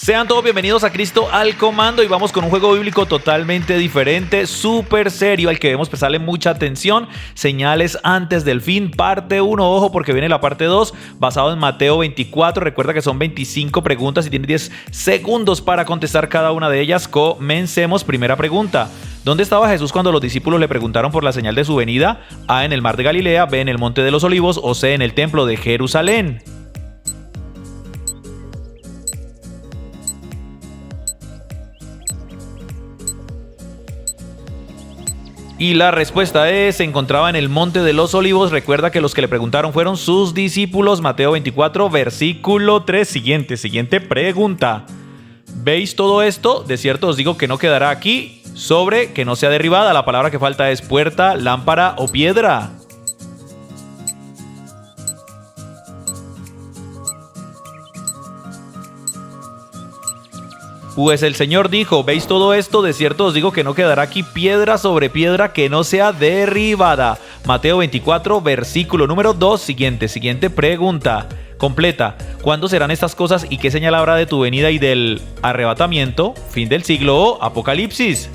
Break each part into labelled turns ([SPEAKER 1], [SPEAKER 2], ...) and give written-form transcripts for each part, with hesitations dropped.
[SPEAKER 1] Sean todos bienvenidos a Cristo al Comando y vamos con un juego bíblico totalmente diferente, súper serio, al que debemos prestarle mucha atención. Señales antes del fin, parte 1, ojo porque viene la parte 2, basado en Mateo 24. Recuerda que son 25 preguntas y tienes 10 segundos para contestar cada una de ellas. Comencemos. Primera pregunta: ¿dónde estaba Jesús cuando los discípulos le preguntaron por la señal de su venida? A, en el mar de Galilea; B, en el monte de los olivos; o C, en el templo de Jerusalén. Y la respuesta es: se encontraba en el monte de los olivos. Recuerda que los que le preguntaron fueron sus discípulos. Mateo 24, versículo 3. Siguiente pregunta: ¿veis todo esto? De cierto os digo que no quedará aquí sobre que no sea derribada. La palabra que falta es puerta, lámpara o piedra. Pues el Señor dijo: ¿veis todo esto? De cierto os digo que no quedará aquí piedra sobre piedra que no sea derribada. Mateo 24, versículo número 2. Siguiente pregunta. Completa. ¿Cuándo serán estas cosas y qué señal habrá de tu venida y del arrebatamiento, fin del siglo o Apocalipsis?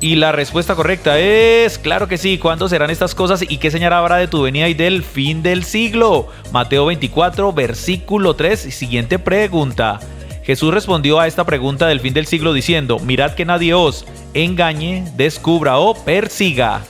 [SPEAKER 1] Y la respuesta correcta es: claro que sí. ¿Cuándo serán estas cosas y qué señal habrá de tu venida y del fin del siglo? Mateo 24, versículo 3. Siguiente pregunta. Jesús respondió a esta pregunta del fin del siglo diciendo: mirad que nadie os engañe, descubra o persiga.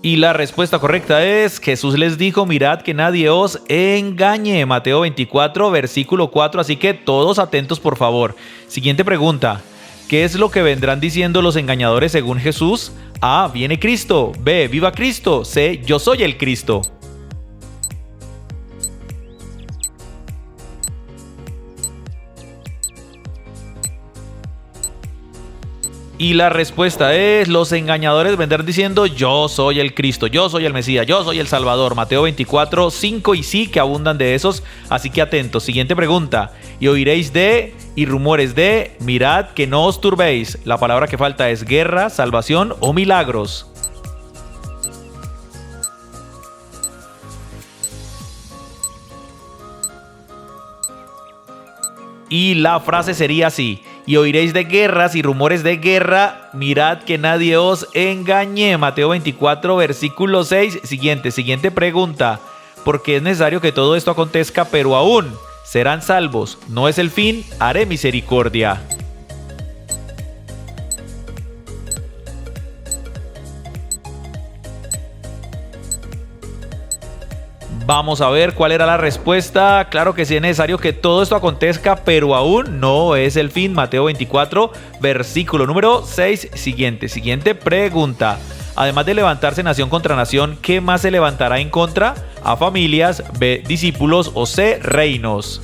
[SPEAKER 1] Y la respuesta correcta es: Jesús les dijo: mirad que nadie os engañe. Mateo 24, versículo 4. Así que todos atentos, por favor. Siguiente pregunta. ¿Qué es lo que vendrán diciendo los engañadores según Jesús? A, viene Cristo. B, viva Cristo. C, yo soy el Cristo. Y la respuesta es: los engañadores vendrán diciendo: yo soy el Cristo, yo soy el Mesías, yo soy el Salvador. Mateo 24, 5 y sí que abundan de esos, así que atentos. Siguiente pregunta. Y oiréis de y rumores de, mirad que no os turbéis. La palabra que falta es guerra, salvación o milagros. Y la frase sería así: y oiréis de guerras y rumores de guerra, mirad que nadie os engañe. Mateo 24, versículo 6. Siguiente pregunta. Porque es necesario que todo esto acontezca, pero aún serán salvos. No es el fin, haré misericordia. Vamos a ver cuál era la respuesta. Claro que sí, es necesario que todo esto acontezca, pero aún no es el fin. Mateo 24, versículo número 6. Siguiente pregunta. Además de levantarse nación contra nación, ¿qué más se levantará en contra? A, familias; B, discípulos; o C, reinos.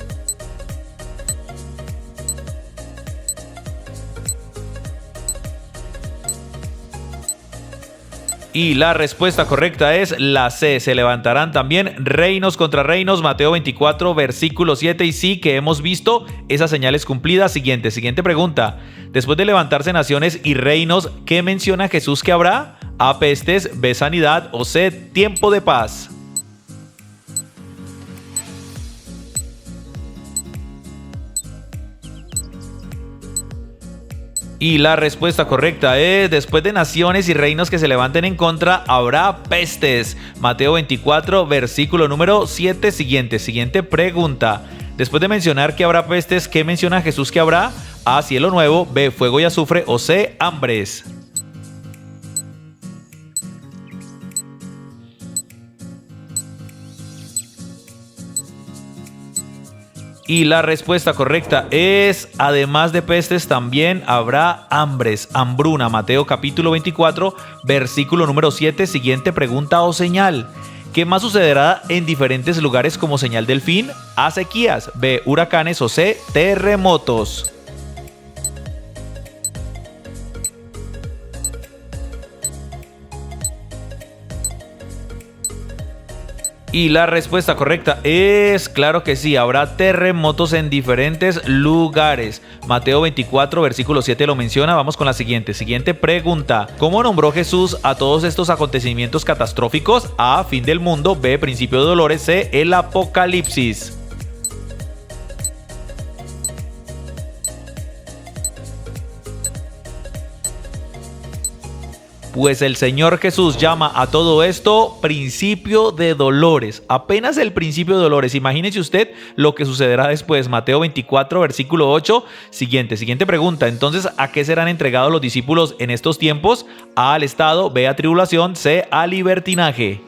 [SPEAKER 1] Y la respuesta correcta es la C. Se levantarán también reinos contra reinos. Mateo 24, versículo 7. Y sí que hemos visto esas señales cumplidas. Siguiente pregunta. Después de levantarse naciones y reinos, ¿qué menciona Jesús que habrá? A, pestes; B, sanidad; o C, tiempo de paz. Y la respuesta correcta es: después de naciones y reinos que se levanten en contra, habrá pestes. Mateo 24, versículo número 7. Siguiente pregunta. Después de mencionar que habrá pestes, ¿qué menciona Jesús que habrá? A, cielo nuevo; B, fuego y azufre; o C, hambres. Y la respuesta correcta es: además de pestes también habrá hambres, hambruna. Mateo capítulo 24, versículo número 7. Siguiente pregunta o señal. ¿Qué más sucederá en diferentes lugares como señal del fin? A, sequías; B, huracanes; o C, terremotos. Y la respuesta correcta es, claro que sí, habrá terremotos en diferentes lugares. Mateo 24, versículo 7 lo menciona. Vamos con la siguiente pregunta. ¿Cómo nombró Jesús a todos estos acontecimientos catastróficos? A, fin del mundo. B, principio de dolores. C, el apocalipsis. Pues el Señor Jesús llama a todo esto principio de dolores. Apenas el principio de dolores. Imagínese usted lo que sucederá después. Mateo 24, versículo 8. Siguiente pregunta. Entonces, ¿a qué serán entregados los discípulos en estos tiempos? A, al estado. B, a tribulación. C, a libertinaje.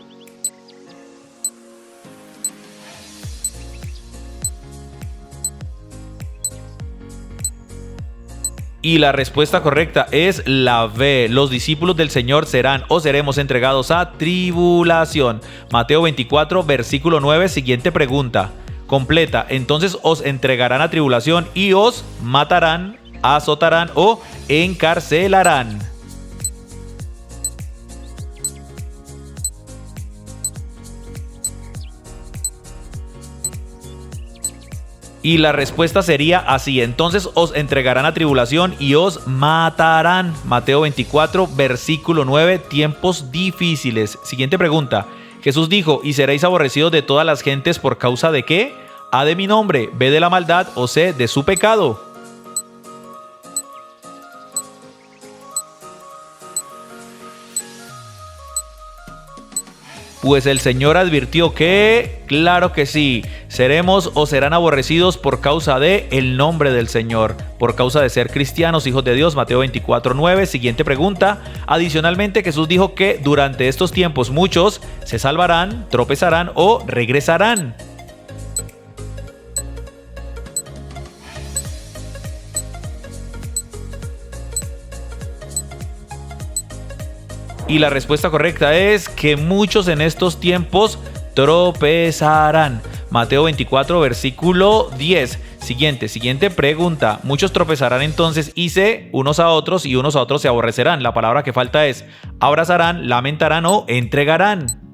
[SPEAKER 1] Y la respuesta correcta es la B. Los discípulos del Señor serán o seremos entregados a tribulación. Mateo 24, versículo 9. Siguiente pregunta. Completa. Entonces os entregarán a tribulación y os matarán, azotarán o encarcelarán. Y la respuesta sería así. Entonces os entregarán a tribulación y os matarán. Mateo 24, versículo 9. Tiempos difíciles. Siguiente pregunta. Jesús dijo, ¿y seréis aborrecidos de todas las gentes por causa de qué? A, de mi nombre. B, de la maldad. O C, de su pecado. Pues el Señor advirtió que, claro que sí, seremos o serán aborrecidos por causa de el nombre del Señor, por causa de ser cristianos, hijos de Dios. Mateo 24, 9. Siguiente pregunta. Adicionalmente, Jesús dijo que durante estos tiempos muchos se salvarán, tropezarán o regresarán. Y la respuesta correcta es que muchos en estos tiempos tropezarán. Mateo 24, versículo 10. Siguiente pregunta. Muchos tropezarán entonces y unos a otros y unos a otros se aborrecerán. La palabra que falta es abrazarán, lamentarán o entregarán.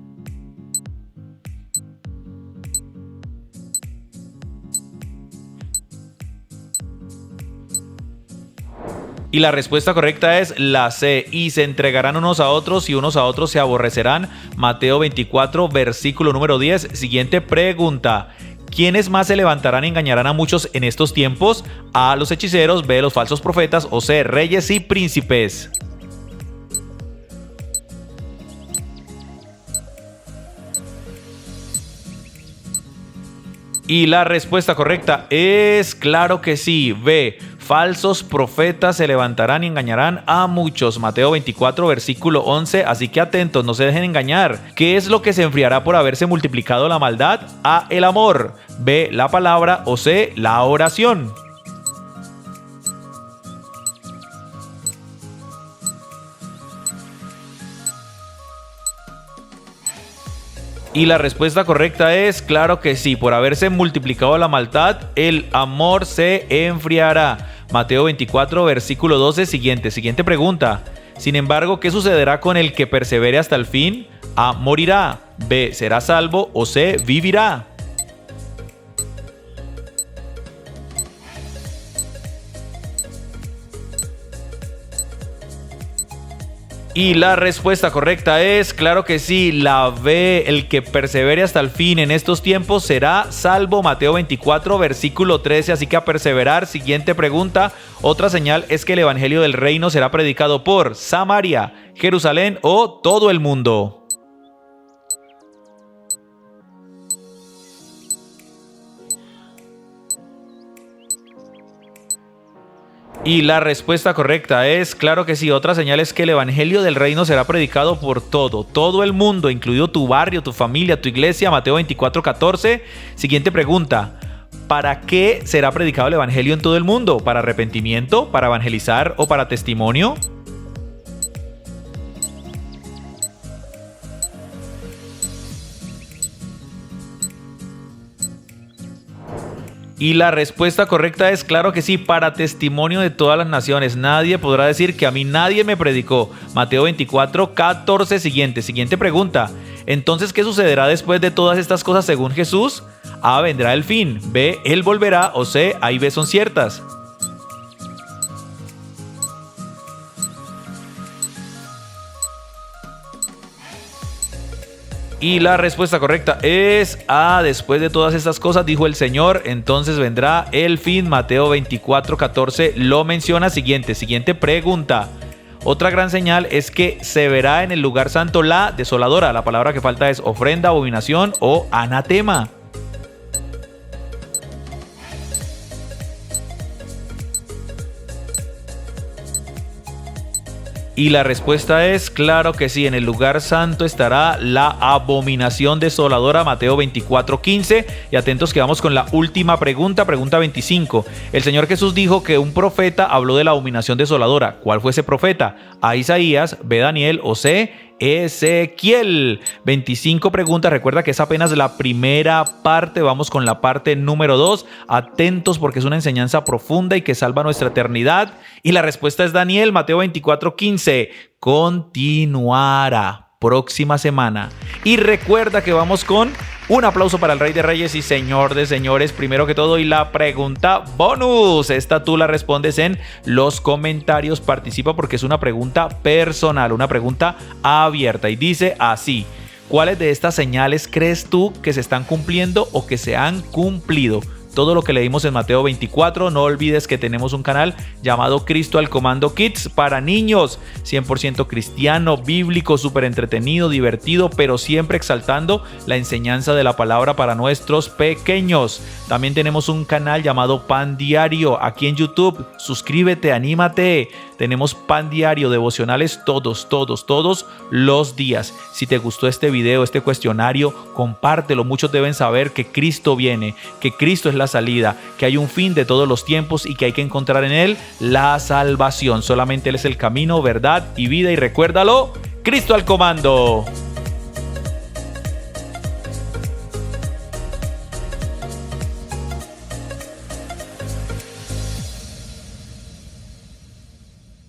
[SPEAKER 1] Y la respuesta correcta es la C. Y se entregarán unos a otros y unos a otros se aborrecerán. Mateo 24, versículo número 10. Siguiente pregunta. ¿Quiénes más se levantarán y engañarán a muchos en estos tiempos? A, los hechiceros. B, los falsos profetas. O C, reyes y príncipes. Y la respuesta correcta es, claro que sí, B. Falsos profetas se levantarán y engañarán a muchos. Mateo 24, versículo 11. Así que atentos, no se dejen engañar. ¿Qué es lo que se enfriará por haberse multiplicado la maldad? A, el amor. B, la palabra. O C, la oración. Y la respuesta correcta es, claro que sí, por haberse multiplicado la maldad, el amor se enfriará. Mateo 24, versículo 12, siguiente pregunta. Sin embargo, ¿qué sucederá con el que persevere hasta el fin? A, morirá. B, será salvo. O C, vivirá. Y la respuesta correcta es, claro que sí, la B. El que persevere hasta el fin en estos tiempos será salvo. Mateo 24, versículo 13. Así que a perseverar. Siguiente pregunta. Otra señal es que el evangelio del reino será predicado por Samaria, Jerusalén o todo el mundo. Y la respuesta correcta es, claro que sí, otra señal es que el evangelio del reino será predicado por todo el mundo, incluido tu barrio, tu familia, tu iglesia. Mateo 24, 14. Siguiente pregunta. ¿Para qué será predicado el evangelio en todo el mundo? ¿Para arrepentimiento, para evangelizar o para testimonio? Y la respuesta correcta es, claro que sí, para testimonio de todas las naciones. Nadie podrá decir que a mí nadie me predicó. Mateo 24, 14. Siguiente pregunta. Entonces, ¿qué sucederá después de todas estas cosas según Jesús? A, vendrá el fin. B, Él volverá. O C, A y B son ciertas. Y la respuesta correcta es A. Después de todas estas cosas, dijo el Señor, entonces vendrá el fin. Mateo 24:14 lo menciona. Siguiente pregunta. Otra gran señal es que se verá en el lugar santo la desoladora. La palabra que falta es ofrenda, abominación o anatema. Y la respuesta es, claro que sí, en el lugar santo estará la abominación desoladora, Mateo 24:15. Y atentos que vamos con la última pregunta, pregunta 25. El Señor Jesús dijo que un profeta habló de la abominación desoladora. ¿Cuál fue ese profeta? A, Isaías, B, Daniel o C, Ezequiel. 25 preguntas. Recuerda que es apenas la primera parte. Vamos con la parte número 2. Atentos porque es una enseñanza profunda y que salva nuestra eternidad. Y la respuesta es Daniel, Mateo 24:15. Continuará próxima semana. Y recuerda que vamos con un aplauso para el Rey de Reyes y Señor de Señores. Primero que todo, y la pregunta bonus. Esta tú la respondes en los comentarios. Participa porque es una pregunta personal, una pregunta abierta. Y dice así: ¿cuáles de estas señales crees tú que se están cumpliendo o que se han cumplido? Todo lo que leímos en Mateo 24. No olvides que tenemos un canal llamado Cristo al Comando Kids para niños, 100% cristiano, bíblico, súper entretenido, divertido, pero siempre exaltando la enseñanza de la palabra para nuestros pequeños. También tenemos un canal llamado Pan Diario aquí en YouTube. Suscríbete, anímate. Tenemos Pan Diario, devocionales todos los días. Si te gustó este video, este cuestionario, compártelo. Muchos deben saber que Cristo viene, que Cristo es la salida, que hay un fin de todos los tiempos y que hay que encontrar en Él la salvación. Solamente Él es el camino, verdad y vida. Y recuérdalo, Cristo al comando.